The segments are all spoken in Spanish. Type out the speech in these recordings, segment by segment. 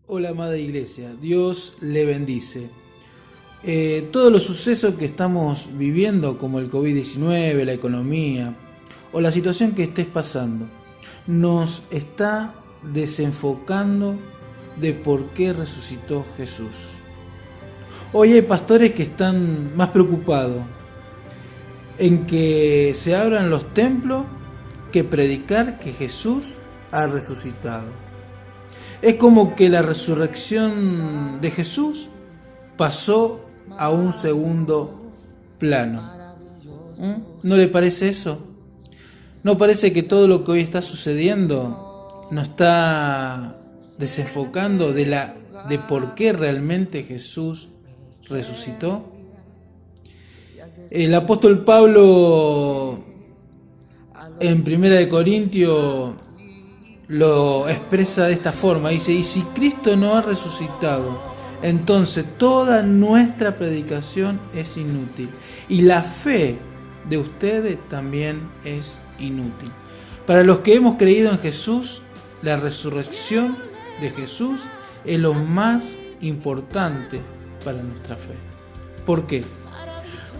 Hola, amada iglesia, Dios le bendice. Todos los sucesos que estamos viviendo, como el COVID-19, la economía o la situación que estés pasando, nos está desenfocando de por qué resucitó Jesús. Hoy hay pastores que están más preocupados en que se abran los templos que predicar que Jesús ha resucitado. Es como que la resurrección de Jesús pasó a un segundo plano. ¿No le parece eso? ¿No parece que todo lo que hoy está sucediendo nos está desenfocando de por qué realmente Jesús resucitó? El apóstol Pablo en 1 Corintios lo expresa de esta forma, dice: y si Cristo no ha resucitado, entonces toda nuestra predicación es inútil y la fe de ustedes también es inútil. Para los que hemos creído en Jesús, la resurrección de Jesús es lo más importante para nuestra fe. ¿Por qué?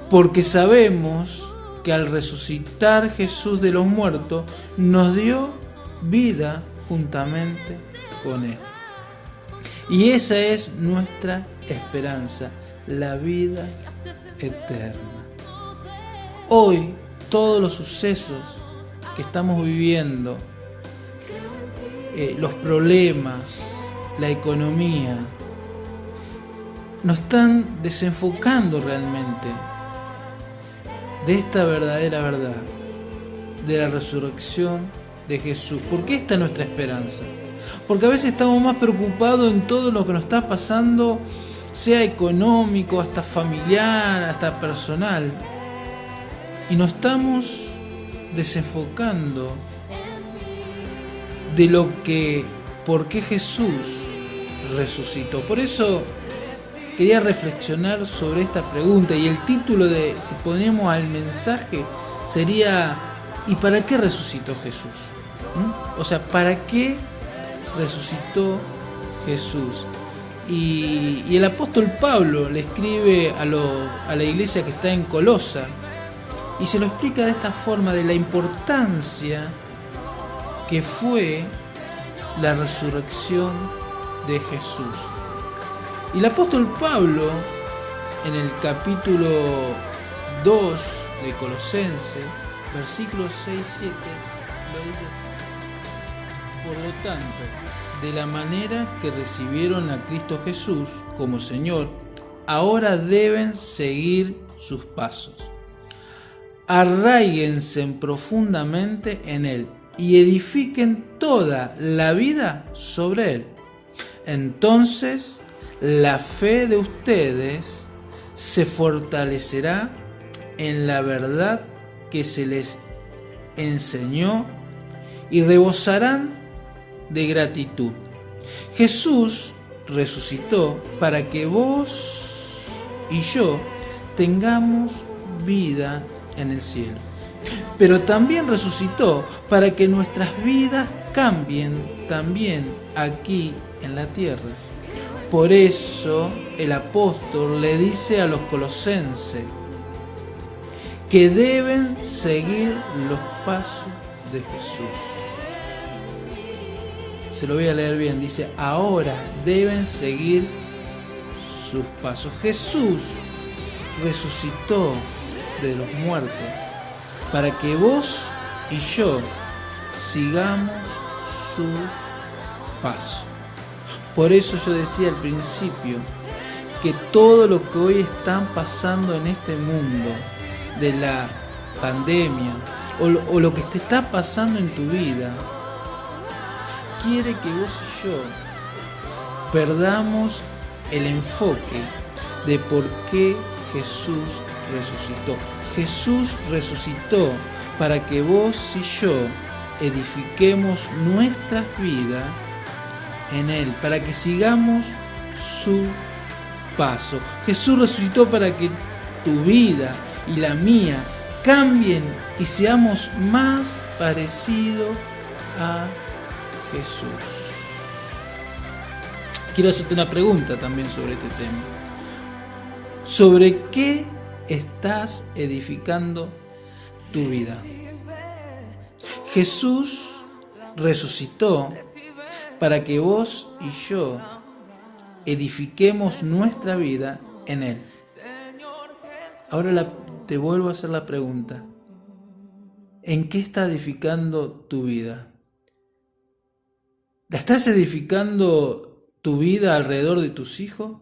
Porque sabemos que al resucitar Jesús de los muertos nos dio vida juntamente con Él. Y esa es nuestra esperanza, la vida eterna. Hoy todos los sucesos que estamos viviendo, los problemas, la economía, nos están desenfocando realmente de esta verdadera verdad, de la resurrección de Jesús. ¿Por qué esta es nuestra esperanza? Porque a veces estamos más preocupados en todo lo que nos está pasando, sea económico, hasta familiar, hasta personal, y nos estamos desenfocando de por qué Jesús resucitó. Por eso quería reflexionar sobre esta pregunta, y el título si ponemos al mensaje, sería: ¿y para qué resucitó Jesús? O sea, ¿para qué resucitó Jesús? Y el apóstol Pablo le escribe a la iglesia que está en Colosa, y se lo explica de esta forma, de la importancia que fue la resurrección de Jesús. Y el apóstol Pablo, en el capítulo 2 de Colosenses, versículos 6-7, lo dice así: por lo tanto, de la manera que recibieron a Cristo Jesús como Señor, ahora deben seguir sus pasos. Arraíguense profundamente en Él y edifiquen toda la vida sobre Él. Entonces, la fe de ustedes se fortalecerá en la verdad que se les enseñó y rebosarán de gratitud. Jesús resucitó para que vos y yo tengamos vida en el cielo, pero también resucitó para que nuestras vidas cambien también aquí en la tierra. Por eso el apóstol le dice a los colosenses que deben seguir los pasos de Jesús. Se lo voy a leer bien, dice: ahora deben seguir sus pasos. Jesús resucitó de los muertos para que vos y yo sigamos sus pasos. Por eso yo decía al principio que todo lo que hoy están pasando en este mundo, de la pandemia o lo que te está pasando en tu vida, quiere que vos y yo perdamos el enfoque de por qué Jesús resucitó. Jesús resucitó para que vos y yo edifiquemos nuestras vidas en Él, para que sigamos su paso. Jesús resucitó para que tu vida y la mía cambien y seamos más parecidos a Jesús. quiero hacerte una pregunta también sobre este tema. ¿Sobre qué estás edificando tu vida? Jesús resucitó para que vos y yo edifiquemos nuestra vida en Él. Ahora te vuelvo a hacer la pregunta. ¿En qué está edificando tu vida? ¿La estás edificando tu vida alrededor de tus hijos?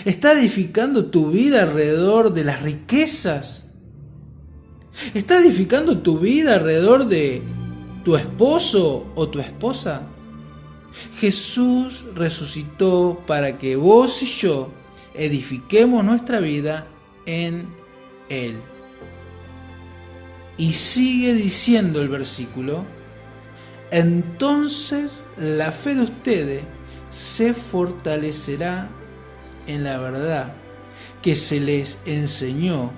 ¿Está edificando tu vida alrededor de las riquezas? ¿Está edificando tu vida alrededor de tu esposo o tu esposa? Jesús resucitó para que vos y yo edifiquemos nuestra vida en Él. Y sigue diciendo el versículo: entonces la fe de ustedes se fortalecerá en la verdad que se les enseñó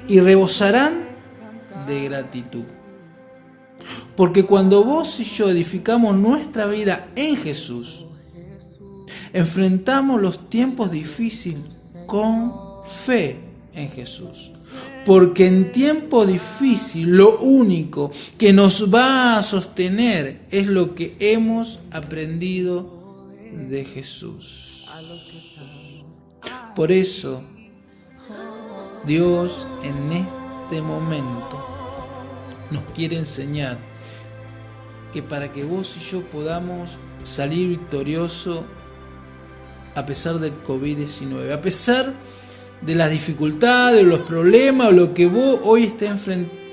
y rebosarán de gratitud. Porque cuando vos y yo edificamos nuestra vida en Jesús, enfrentamos los tiempos difíciles con fe en Jesús. Porque en tiempo difícil lo único que nos va a sostener es lo que hemos aprendido de Jesús. Por eso, Dios en este momento nos quiere enseñar que para que vos y yo podamos salir victoriosos a pesar del COVID-19, a pesar de las dificultades, los problemas, lo que vos hoy estés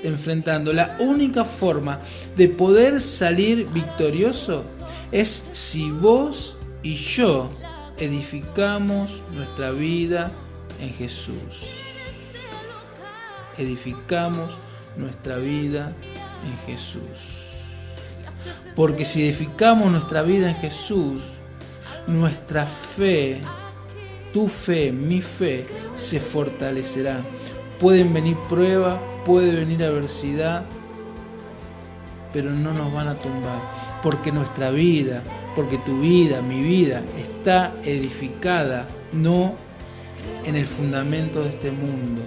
enfrentando, la única forma de poder salir victorioso es si vos y yo edificamos nuestra vida en Jesús. Edificamos nuestra vida en Jesús. Porque si edificamos nuestra vida en Jesús, nuestra fe, tu fe, mi fe, se fortalecerá. Pueden venir pruebas, puede venir adversidad, pero no nos van a tumbar. Porque nuestra vida, porque tu vida, mi vida, está edificada no en el fundamento de este mundo,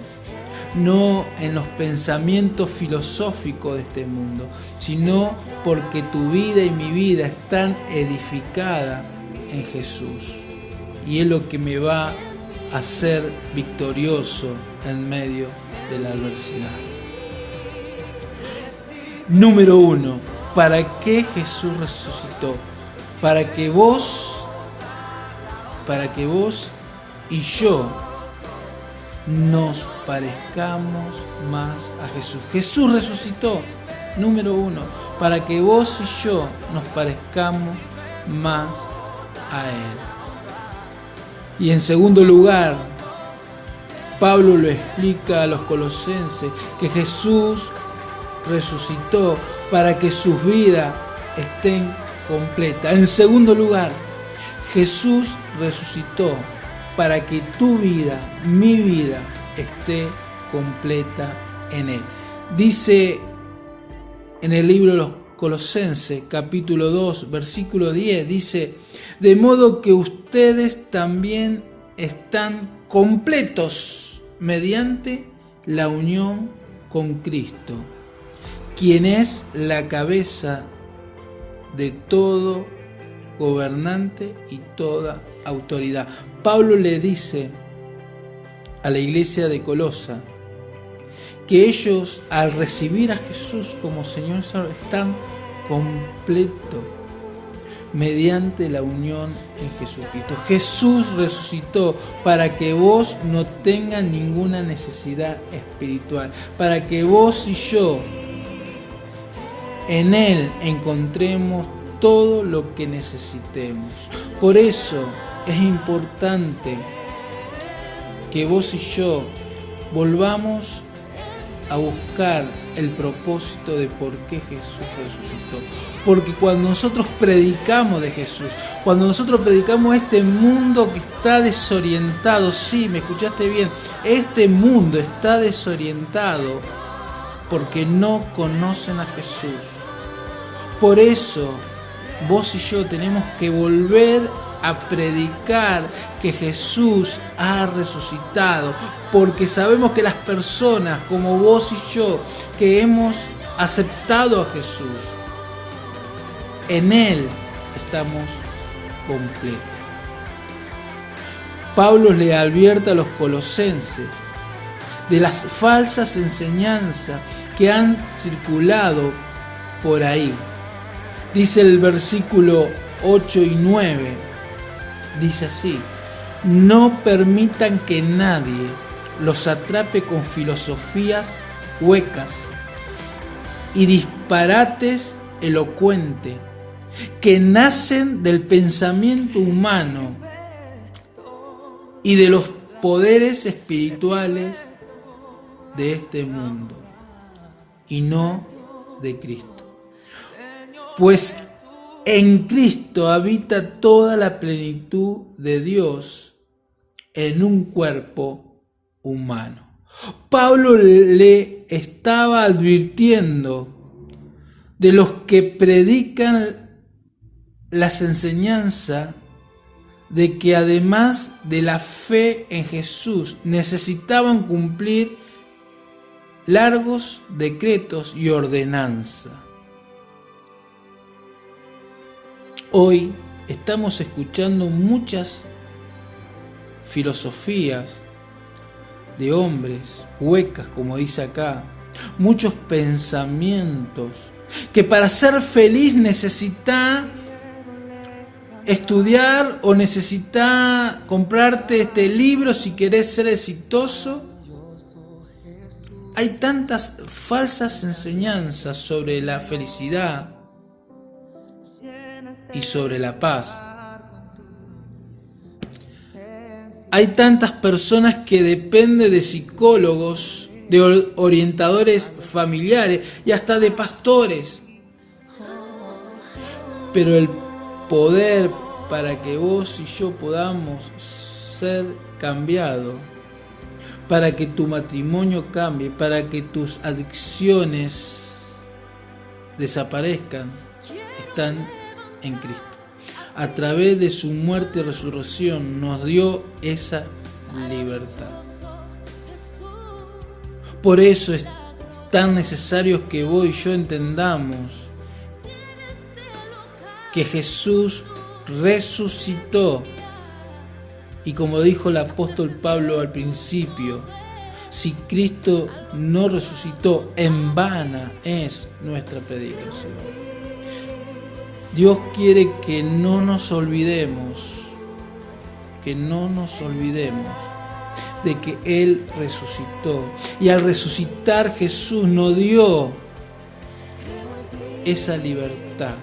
no en los pensamientos filosóficos de este mundo, sino porque tu vida y mi vida están edificadas en Jesús. Y es lo que me va a hacer victorioso en medio de la adversidad. Número 1. ¿Para qué Jesús resucitó? Para que vos y yo nos parezcamos más a Jesús. Jesús resucitó, número 1, para que vos y yo nos parezcamos más a Él. Y en segundo lugar, Pablo lo explica a los colosenses, que Jesús resucitó para que sus vidas estén completas. En segundo lugar, Jesús resucitó para que tu vida, mi vida, esté completa en Él. Dice en el libro de los Colosenses, capítulo 2, versículo 10, dice: de modo que ustedes también están completos mediante la unión con Cristo, quien es la cabeza de todo gobernante y toda autoridad. Pablo le dice a la iglesia de Colosa que ellos, al recibir a Jesús como Señor y Salvador, están completos mediante la unión en Jesucristo. Jesús resucitó para que vos no tengas ninguna necesidad espiritual, para que vos y yo en Él encontremos todo lo que necesitemos. Por eso es importante que vos y yo volvamos a buscar el propósito de por qué Jesús resucitó. Porque cuando nosotros predicamos de Jesús, cuando nosotros predicamos este mundo que está desorientado, sí, me escuchaste bien, este mundo está desorientado porque no conocen a Jesús. Por eso vos y yo tenemos que volver a predicar que Jesús ha resucitado, porque sabemos que las personas como vos y yo, que hemos aceptado a Jesús, en Él estamos completos. Pablo le advierte a los colosenses de las falsas enseñanzas que han circulado por ahí. Dice el versículo 8 y 9, dice así: no permitan que nadie los atrape con filosofías huecas y disparates elocuentes que nacen del pensamiento humano y de los poderes espirituales de este mundo, y no de Cristo. Pues en Cristo habita toda la plenitud de Dios en un cuerpo humano. Pablo le estaba advirtiendo de los que predican las enseñanzas de que además de la fe en Jesús necesitaban cumplir largos decretos y ordenanzas. Hoy estamos escuchando muchas filosofías de hombres huecas, como dice acá, muchos pensamientos que para ser feliz necesita estudiar o necesita comprarte este libro si querés ser exitoso. Hay tantas falsas enseñanzas sobre la felicidad y sobre la paz. Hay tantas personas que dependen de psicólogos, de orientadores familiares y hasta de pastores. Pero el poder para que vos y yo podamos ser cambiados, para que tu matrimonio cambie, para que tus adicciones desaparezcan, están en Cristo. A través de su muerte y resurrección nos dio esa libertad. Por eso es tan necesario que vos y yo entendamos que Jesús resucitó. Y como dijo el apóstol Pablo al principio, si Cristo no resucitó, en vana es nuestra predicación. Dios quiere que no nos olvidemos de que Él resucitó. Y al resucitar Jesús nos dio esa libertad.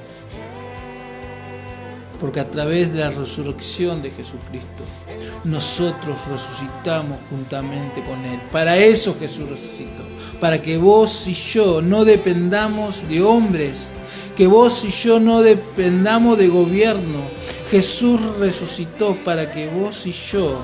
Porque a través de la resurrección de Jesucristo, nosotros resucitamos juntamente con Él. Para eso Jesús resucitó. Para que vos y yo no dependamos de hombres, que vos y yo no dependamos de gobierno. Jesús resucitó para que vos y yo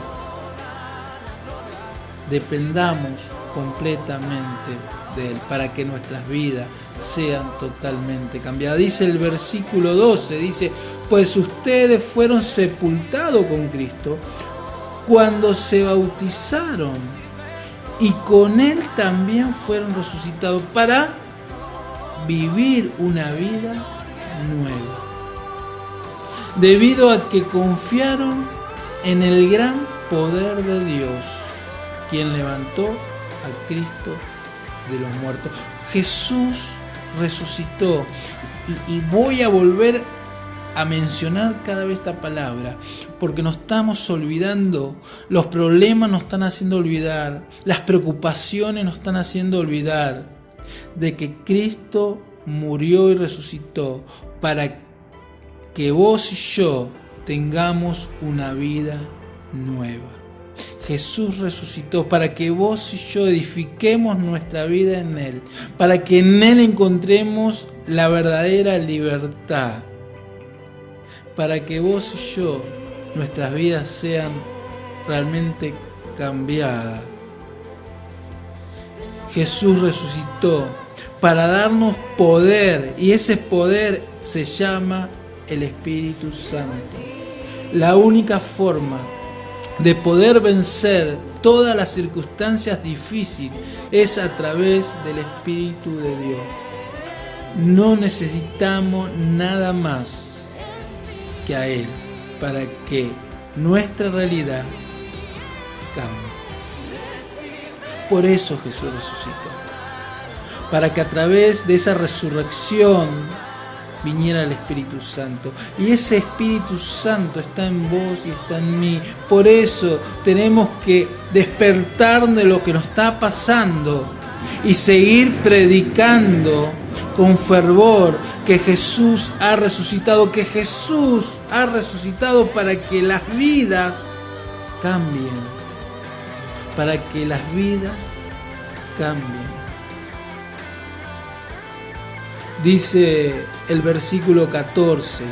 dependamos completamente de Él, para que nuestras vidas sean totalmente cambiadas. Dice el versículo 12, dice: pues ustedes fueron sepultados con Cristo cuando se bautizaron, y con Él también fueron resucitados para vivir una vida nueva, debido a que confiaron en el gran poder de Dios, quien levantó a Cristo de los muertos. Jesús resucitó, y voy a volver a mencionar cada vez esta palabra, porque nos estamos olvidando, los problemas nos están haciendo olvidar, las preocupaciones nos están haciendo olvidar de que Cristo murió y resucitó para que vos y yo tengamos una vida nueva. Jesús resucitó para que vos y yo edifiquemos nuestra vida en Él, para que en Él encontremos la verdadera libertad, para que vos y yo, nuestras vidas sean realmente cambiadas. Jesús resucitó para darnos poder, y ese poder se llama el Espíritu Santo. La única forma de poder vencer todas las circunstancias difíciles es a través del Espíritu de Dios. No necesitamos nada más que a Él para que nuestra realidad cambie. Por eso Jesús resucitó, para que a través de esa resurrección viniera el Espíritu Santo. Y ese Espíritu Santo está en vos y está en mí. Por eso tenemos que despertar de lo que nos está pasando y seguir predicando con fervor que Jesús ha resucitado, para que las vidas cambien, para que las vidas cambien. Dice el versículo 14,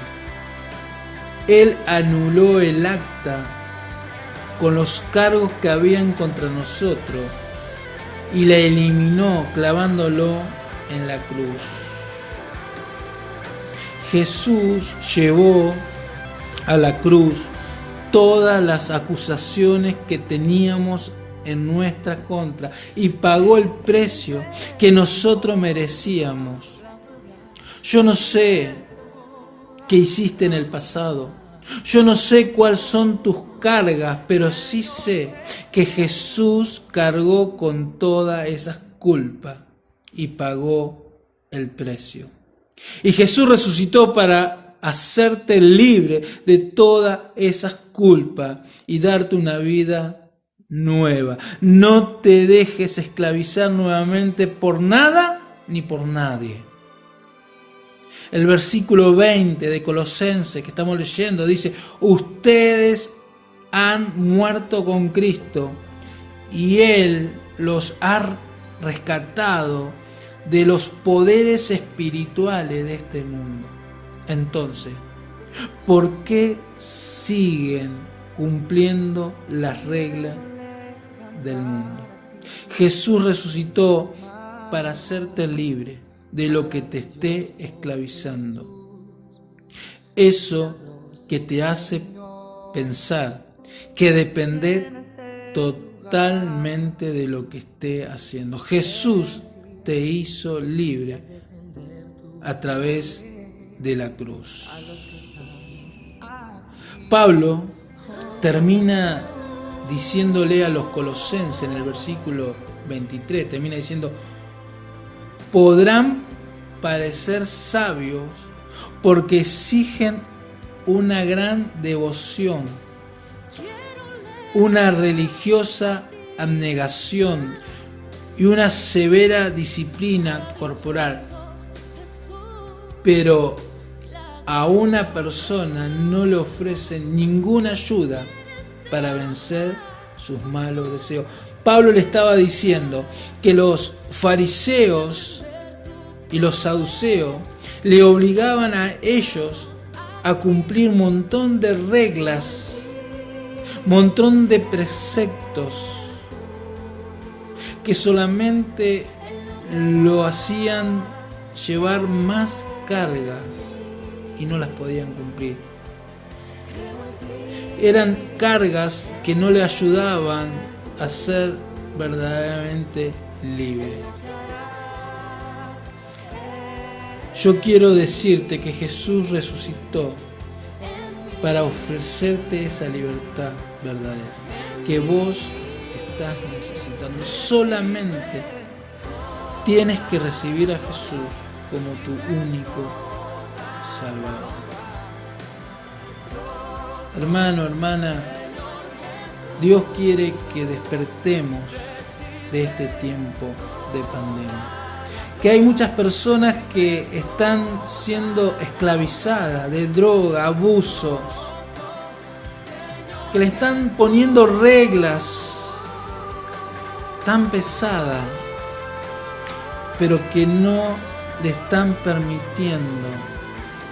Él anuló el acta con los cargos que habían contra nosotros y la eliminó clavándolo en la cruz. Jesús llevó a la cruz todas las acusaciones que teníamos en nuestra contra y pagó el precio que nosotros merecíamos. Yo no sé qué hiciste en el pasado, yo no sé cuáles son tus cargas, pero sí sé que Jesús cargó con todas esas culpas y pagó el precio. Y Jesús resucitó para hacerte libre de todas esas culpas y darte una vida nueva. No te dejes esclavizar nuevamente por nada ni por nadie. El versículo 20 de Colosenses que estamos leyendo dice, ustedes han muerto con Cristo y Él los ha rescatado de los poderes espirituales de este mundo. Entonces, ¿por qué siguen cumpliendo las reglas del mundo? Jesús resucitó para hacerte libre de lo que te esté esclavizando. Eso que te hace pensar que depende totalmente de lo que esté haciendo. Jesús te hizo libre a través de la cruz. Pablo termina diciéndole a los colosenses en el versículo 23, termina diciendo, podrán parecer sabios porque exigen una gran devoción, una religiosa abnegación y una severa disciplina corporal. Pero a una persona no le ofrecen ninguna ayuda para vencer sus malos deseos. Pablo le estaba diciendo que los fariseos y los saduceos le obligaban a ellos a cumplir un montón de reglas, montón de preceptos que solamente lo hacían llevar más cargas y no las podían cumplir. Eran cargas que no le ayudaban a ser verdaderamente libre. Yo quiero decirte que Jesús resucitó para ofrecerte esa libertad verdadera que vos estás necesitando. Solamente tienes que recibir a Jesús como tu único Salvador. Hermano, hermana, Dios quiere que despertemos de este tiempo de pandemia. Que hay muchas personas que están siendo esclavizadas de droga, abusos, que le están poniendo reglas tan pesadas, pero que no le están permitiendo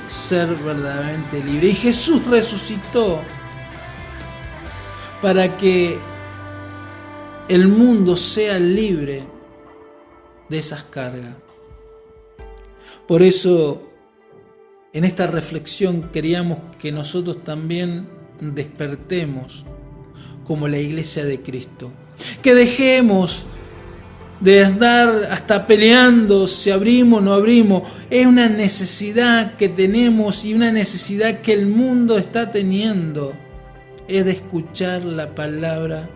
ser verdaderamente libre. Y Jesús resucitó para que el mundo sea libre de esas cargas. Por eso, en esta reflexión queríamos que nosotros también despertemos como la iglesia de Cristo. Que dejemos de andar hasta peleando si abrimos o no abrimos. Es una necesidad que tenemos y una necesidad que el mundo está teniendo. Es de escuchar la palabra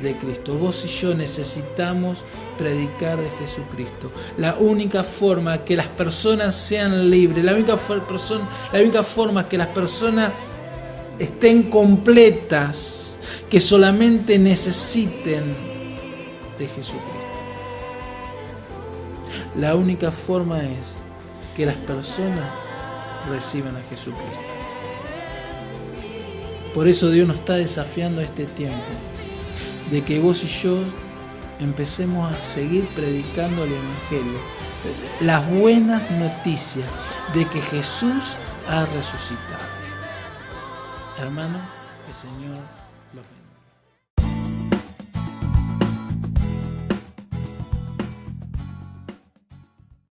de Cristo. Vos y yo necesitamos predicar de Jesucristo. La única forma que las personas sean libres, la única forma que las personas estén completas, que solamente necesiten de Jesucristo. La única forma es que las personas reciban a Jesucristo. Por eso Dios nos está desafiando a este tiempo, de que vos y yo empecemos a seguir predicando el Evangelio, las buenas noticias de que Jesús ha resucitado. Hermano, que el Señor los bendiga.